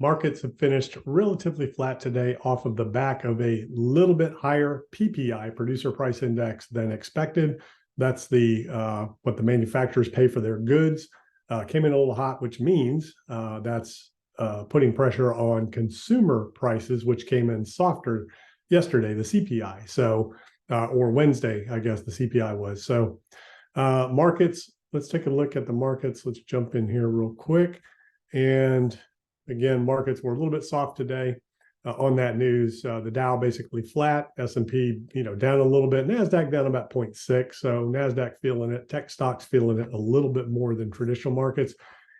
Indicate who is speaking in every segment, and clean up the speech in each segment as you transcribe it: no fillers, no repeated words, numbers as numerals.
Speaker 1: Markets have finished relatively flat today off of the back of a little bit higher PPI, producer price index, than expected. That's the what the manufacturers pay for their goods. Came in a little hot, which means that's putting pressure on consumer prices, which came in softer yesterday, the CPI. So, or Wednesday, I guess the CPI was. So markets, let's take a look at the markets. Let's jump in here real quick. And again, markets were a little bit soft today on that news. The Dow basically flat, S&P, down a little bit, NASDAQ down about 0.6. So NASDAQ feeling it, tech stocks feeling it a little bit more than traditional markets.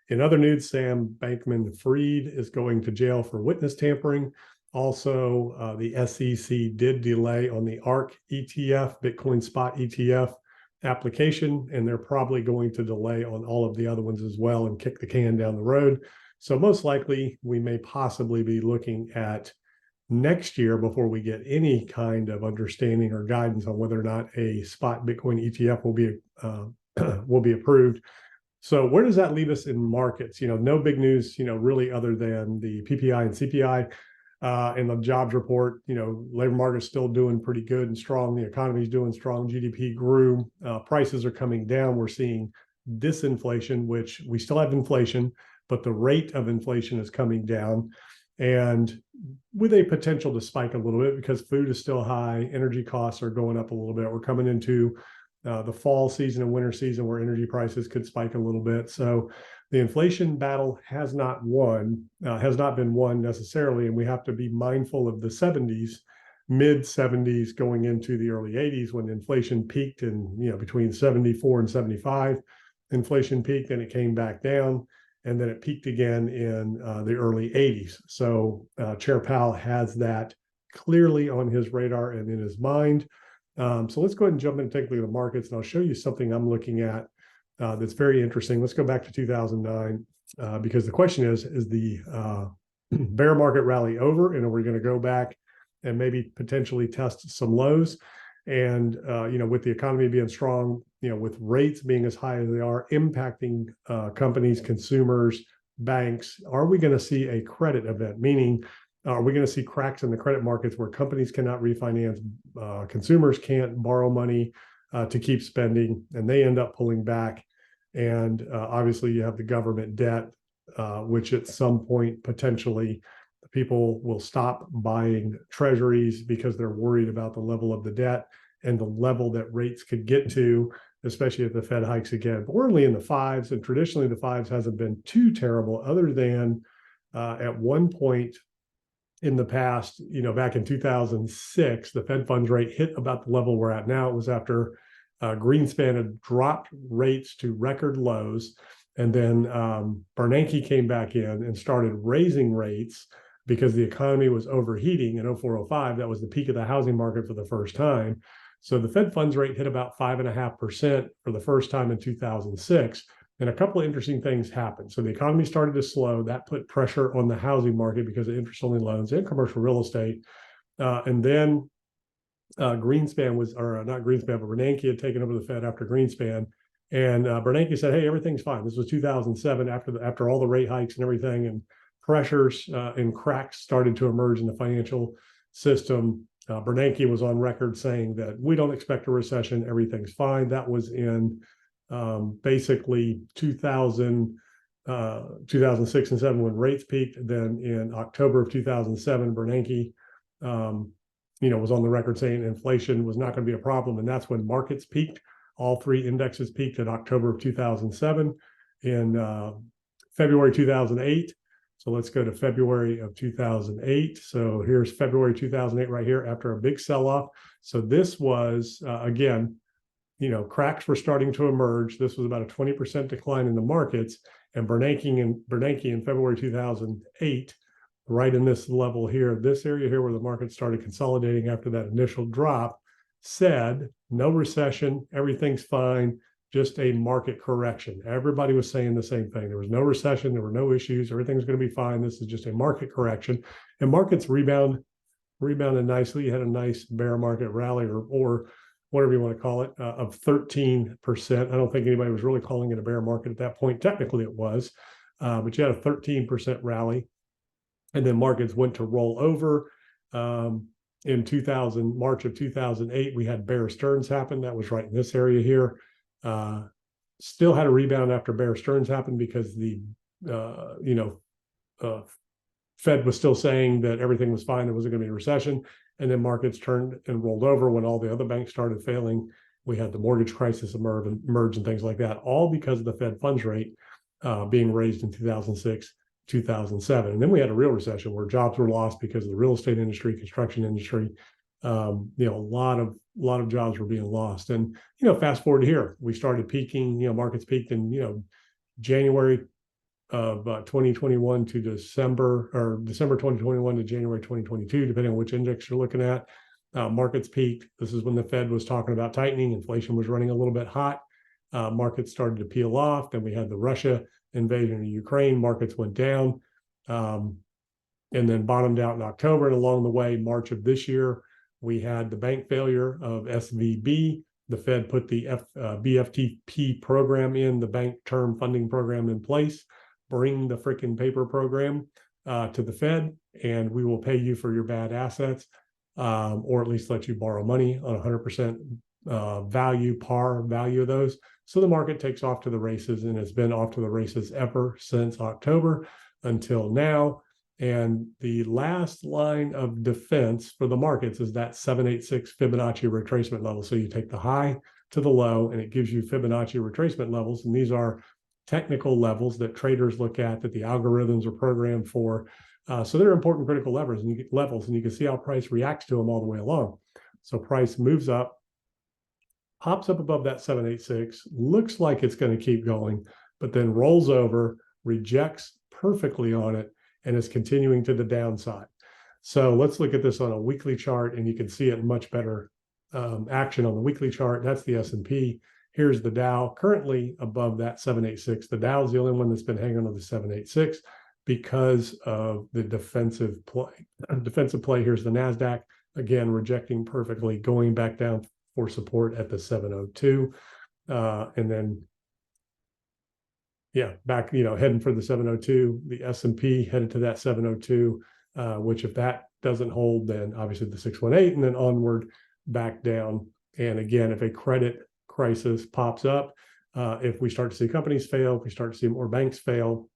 Speaker 1: In other news, Sam Bankman-Fried is going to jail for witness tampering. Also, the SEC did delay on the ARK ETF, Bitcoin spot ETF application, and they're probably going to delay on all of the other ones as well and kick the can down the road. So most likely we may possibly be looking at next year before we get any kind of understanding or guidance on whether or not a spot Bitcoin ETF will be approved. So where does that leave us in markets? No big news, really, other than the PPI and CPI and the jobs report. Labor market's still doing pretty good and strong. The economy is doing strong. GDP grew. Prices are coming down. We're seeing disinflation, which we still have inflation, but the rate of inflation is coming down, and with a potential to spike a little bit because food is still high. Energy costs are going up a little bit. We're coming into the fall season and winter season where energy prices could spike a little bit. So the inflation battle has not been won necessarily, and we have to be mindful of the 70s, mid 70s going into the early 80s when inflation peaked in between 74 and 75. Inflation peaked and it came back down, and then it peaked again in the early 80s. So Chair Powell has that clearly on his radar and in his mind. So let's go ahead and jump in and take a look at the markets, and I'll show you something I'm looking at that's very interesting. Let's go back to 2009 because the question is the bear market rally over, and are we going to go back and maybe potentially test some lows? And with the economy being strong, with rates being as high as they are, impacting companies, consumers, banks, are we going to see a credit event? Meaning, are we going to see cracks in the credit markets where companies cannot refinance, consumers can't borrow money to keep spending, and they end up pulling back? And obviously, you have the government debt, which at some point potentially people will stop buying treasuries because they're worried about the level of the debt and the level that rates could get to, especially if the Fed hikes again. But we're only in the fives, and traditionally the fives hasn't been too terrible, other than at one point in the past, back in 2006, the Fed funds rate hit about the level we're at now. It was after Greenspan had dropped rates to record lows, and then Bernanke came back in and started raising rates because the economy was overheating in 0405. That was the peak of the housing market for the first time. So the Fed funds rate hit about 5.5% for the first time in 2006. And a couple of interesting things happened. So the economy started to slow. That put pressure on the housing market because of interest-only loans and commercial real estate. And then Greenspan was, or not Greenspan, but Bernanke had taken over the Fed after Greenspan. And Bernanke said, hey, everything's fine. This was 2007 after all the rate hikes and everything, and pressures and cracks started to emerge in the financial system. Bernanke was on record saying that we don't expect a recession. Everything's fine. That was in basically 2006 and 7 when rates peaked. Then in October of 2007, Bernanke, was on the record saying inflation was not going to be a problem, and that's when markets peaked. All three indexes peaked in October of 2007. In February 2008. So let's go to February of 2008. So here's February 2008 right here after a big sell-off. So this was, again, cracks were starting to emerge. This was about a 20% decline in the markets. And Bernanke in February 2008, right in this level here, this area here where the market started consolidating after that initial drop, said, no recession, everything's fine, just a market correction. Everybody was saying the same thing. There was no recession, there were no issues, everything's going to be fine. This is just a market correction. And markets rebounded nicely. You had a nice bear market rally or whatever you want to call it, of 13%. I don't think anybody was really calling it a bear market at that point. Technically it was, but you had a 13% rally. And then markets went to roll over. In March of 2008, we had Bear Stearns happen. That was right in this area here. Still had a rebound after Bear Stearns happened because the Fed was still saying that everything was fine. There wasn't going to be a recession. And then markets turned and rolled over when all the other banks started failing. We had the mortgage crisis emerge and things like that, all because of the Fed funds rate being raised in 2006, 2007. And then we had a real recession where jobs were lost because of the real estate industry, construction industry. A lot of jobs were being lost. And, fast forward to here, we started peaking, markets peaked in, January of 2021 to December 2021 to January 2022, depending on which index you're looking at. Markets peaked. This is when the Fed was talking about tightening. Inflation was running a little bit hot. Markets started to peel off. Then we had the Russia invasion of Ukraine. Markets went down and then bottomed out in October. And along the way, March of this year, we had the bank failure of SVB. The Fed put the BFTP program in, the bank term funding program in place. Bring the freaking paper program to the Fed, and we will pay you for your bad assets, or at least let you borrow money on 100% par value of those. So the market takes off to the races, and it's been off to the races ever since October until now. And the last line of defense for the markets is that 786 Fibonacci retracement level. So you take the high to the low, and it gives you Fibonacci retracement levels. And these are technical levels that traders look at, that the algorithms are programmed for. So they're important critical levels, and you can see how price reacts to them all the way along. So price moves up, pops up above that 786, looks like it's going to keep going, but then rolls over, rejects perfectly on it, and is continuing to the downside. So let's look at this on a weekly chart, and you can see it much better action on the weekly chart. That's the S&P. Here's the Dow, currently above that 786. The Dow is the only one that's been hanging on the 786 because of the defensive play. Here's the NASDAQ, again, rejecting perfectly, going back down for support at the 702. And then, back, heading for the 702. The S&P headed to that 702, which if that doesn't hold, then obviously the 618, and then onward back down. And again, if a credit crisis pops up, if we start to see companies fail, if we start to see more banks fail,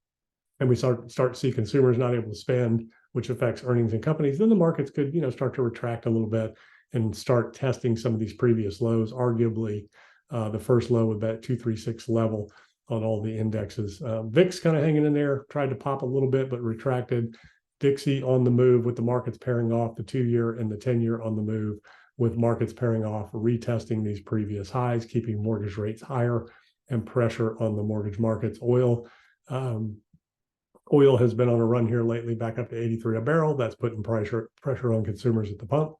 Speaker 1: and we start to see consumers not able to spend, which affects earnings in companies, then the markets could, start to retract a little bit and start testing some of these previous lows. Arguably, the first low with that 236 level on all the indexes. VIX kind of hanging in there, tried to pop a little bit, but retracted. Dixie on the move with the markets pairing off, the 2-year and the 10-year on the move, with markets pairing off, retesting these previous highs, keeping mortgage rates higher and pressure on the mortgage markets. Oil has been on a run here lately, back up to 83 a barrel. That's putting pressure on consumers at the pump.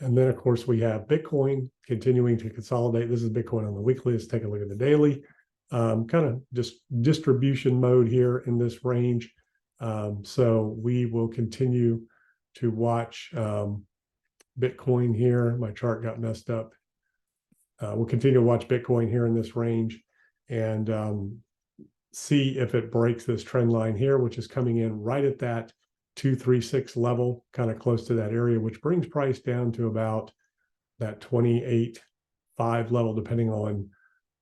Speaker 1: And then, of course, we have Bitcoin continuing to consolidate. This is Bitcoin on the weekly. Let's take a look at the daily. Kind of just distribution mode here in this range. So we will continue to watch Bitcoin here. My chart got messed up. We'll continue to watch Bitcoin here in this range and see if it breaks this trend line here, which is coming in right at that 236 level, kind of close to that area, which brings price down to about that 28.5 level, depending on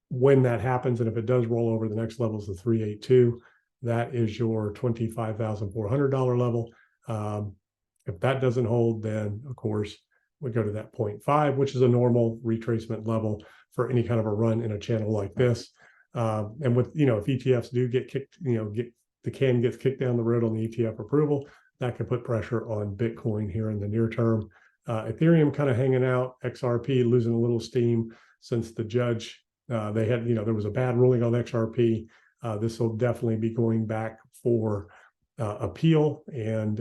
Speaker 1: when that happens. And if it does roll over, the next level is the 382. That is your $25,400 level. If that doesn't hold, then of course we go to that 0.5, which is a normal retracement level for any kind of a run in a channel like this. And with, if ETFs do get kicked, get the can gets kicked down the road on the ETF approval, that could put pressure on Bitcoin here in the near term. Ethereum kind of hanging out, XRP losing a little steam since the judge, they had, there was a bad ruling on XRP. This will definitely be going back for appeal, and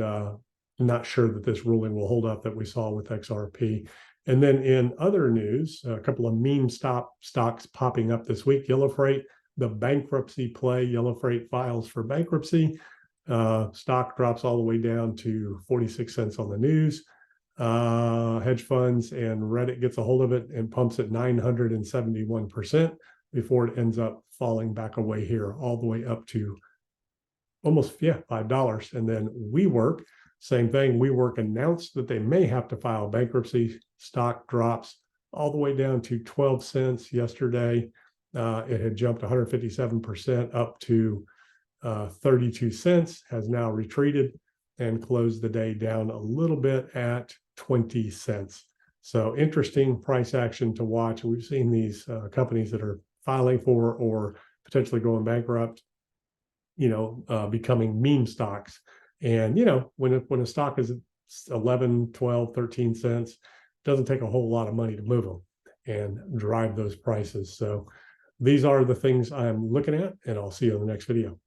Speaker 1: not sure that this ruling will hold up that we saw with XRP. And then in other news, a couple of meme stocks popping up this week. Yellow Freight, the bankruptcy play. Yellow Freight files for bankruptcy. Stock drops all the way down to 46 cents on the news. Hedge funds and Reddit gets a hold of it and pumps it 971% before it ends up falling back away here, all the way up to almost, yeah, $5. And then WeWork, same thing. WeWork announced that they may have to file bankruptcy. Stock drops all the way down to 12 cents yesterday. It had jumped 157% up to 32 cents, has now retreated and closed the day down a little bit at 20 cents. So interesting price action to watch. We've seen these companies that are filing for or potentially going bankrupt, becoming meme stocks. And, when a stock is 11, 12, 13 cents, it doesn't take a whole lot of money to move them and drive those prices. So these are the things I'm looking at, and I'll see you on the next video.